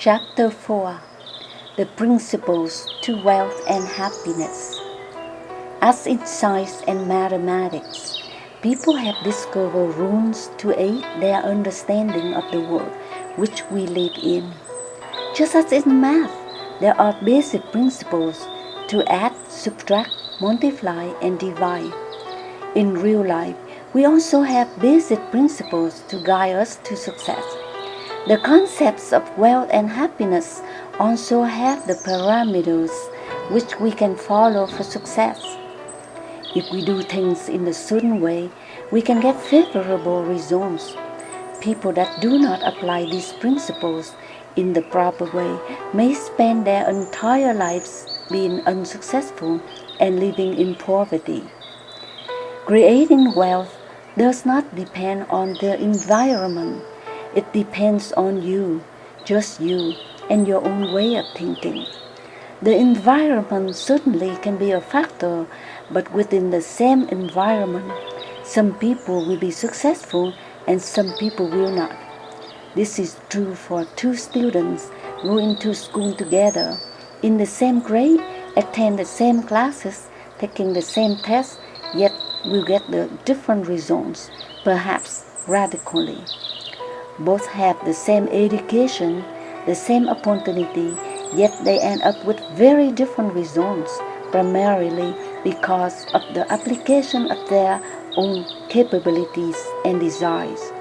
Chapter 4: The Principles to Wealth and Happiness. As in science and mathematics, people have discovered rules to aid their understanding of the world which we live in. Just as in math, there are basic principles to add, subtract, multiply, and divide. In real life, we also have basic principles to guide us to success. The concepts of wealth and happiness also have the parameters which we can follow for success. If we do things in a certain way, we can get favorable results. People that do not apply these principles in the proper way may spend their entire lives being unsuccessful and living in poverty. Creating wealth does not depend on the environment. It depends on you, just you, and your own way of thinking. The environment certainly can be a factor, but within the same environment, some people will be successful and some people will not. This is true for two students going to school together, in the same grade, attend the same classes, taking the same tests, yet will get the different results, perhaps radically. Both have the same education, the same opportunity, yet they end up with very different results, primarily because of the application of their own capabilities and desires.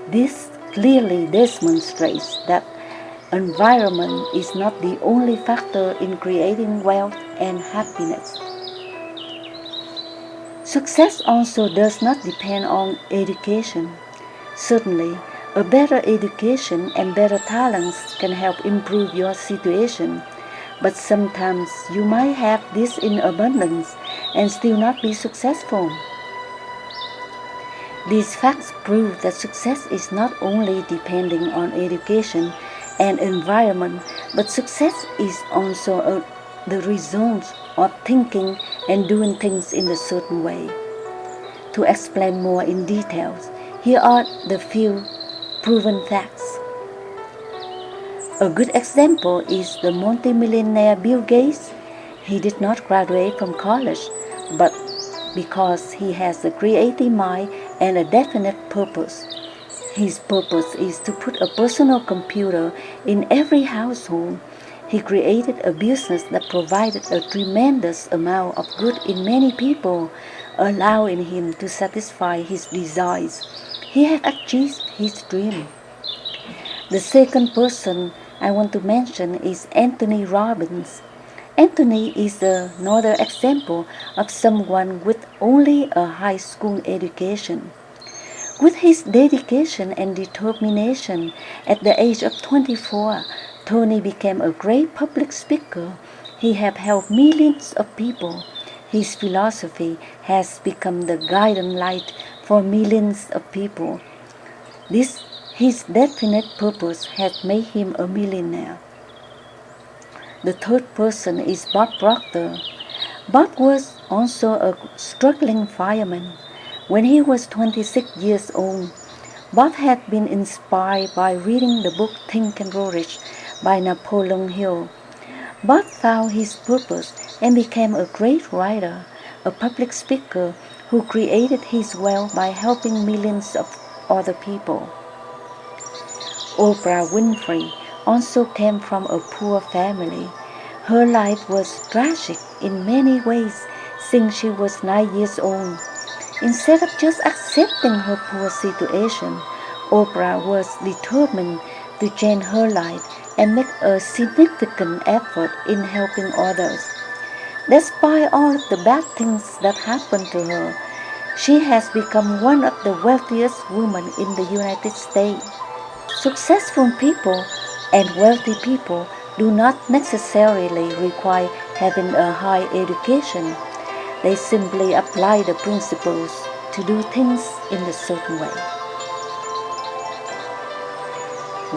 This clearly demonstrates that environment is not the only factor in creating wealth and happiness. Success also does not depend on education. Certainly, a better education and better talents can help improve your situation, but sometimes you might have this in abundance and still not be successful. These facts prove that success is not only depending on education and environment, but success is also the result of thinking and doing things in a certain way. To explain more in details, here are the few proven facts. A good example is the multimillionaire Bill Gates. He did not graduate from college, but because he has a creative mind and a definite purpose. His purpose is to put a personal computer in every household. He created a business that provided a tremendous amount of good in many people, allowing him to satisfy his desires. He had achieved his dream. The second person I want to mention is Anthony Robbins. Anthony is another example of someone with only a high school education. With his dedication and determination, at the age of 24, Tony became a great public speaker. He has helped millions of people. His philosophy has become the guiding light for millions of people. His definite purpose has made him a millionaire. The third person is Bob Proctor. Bob was also a struggling fireman. When he was 26 years old, Bob had been inspired by reading the book Think and Grow Rich by Napoleon Hill. Bob found his purpose and became a great writer, a public speaker who created his wealth by helping millions of other people. Oprah Winfrey also came from a poor family. Her life was tragic in many ways since she was 9 years old. Instead of just accepting her poor situation, Oprah was determined to change her life and make a significant effort in helping others. Despite all of the bad things that happened to her, she has become one of the wealthiest women in the United States. Successful people and wealthy people do not necessarily require having a high education. They simply apply the principles to do things in a certain way.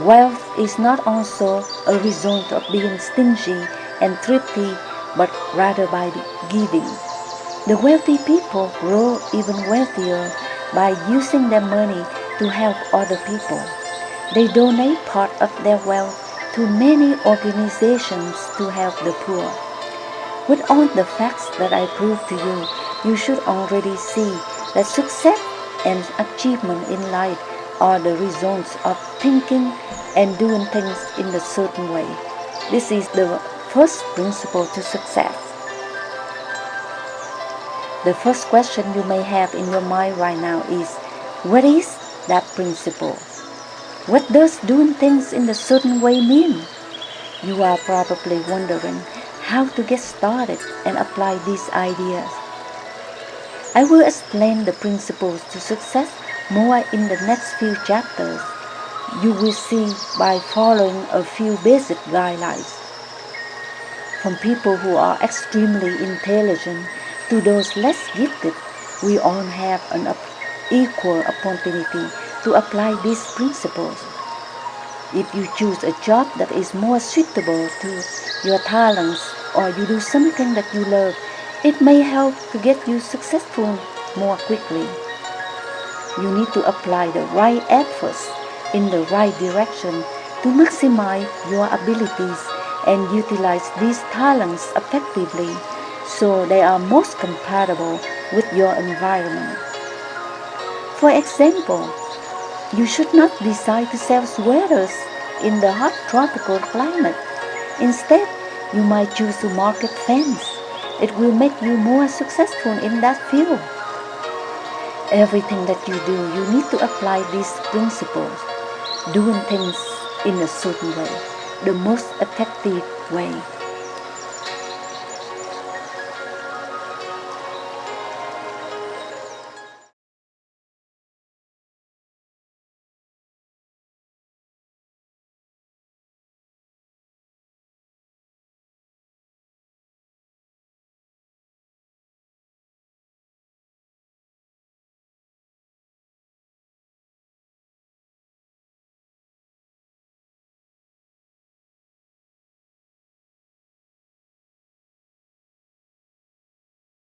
Wealth is not also a result of being stingy and thrifty, but rather by giving. The wealthy people grow even wealthier by using their money to help other people. They donate part of their wealth to many organizations to help the poor. With all the facts that I proved to you, you should already see that success and achievement in life are the results of thinking and doing things in a certain way. This is the first principle to success. The first question you may have in your mind right now is, what is that principle? What does doing things in a certain way mean? You are probably wondering how to get started and apply these ideas. I will explain the principles to success more in the next few chapters. You will see by following a few basic guidelines. From people who are extremely intelligent to those less gifted, we all have an equal opportunity to apply these principles. If you choose a job that is more suitable to your talents, or you do something that you love, it may help to get you successful more quickly. You need to apply the right efforts in the right direction to maximize your abilities and utilize these talents effectively so they are most compatible with your environment. For example, you should not decide to sell sweaters in the hot tropical climate. Instead, you might choose to market fans. It will make you more successful in that field. Everything that you do, you need to apply these principles, doing things in a certain way, the most effective way.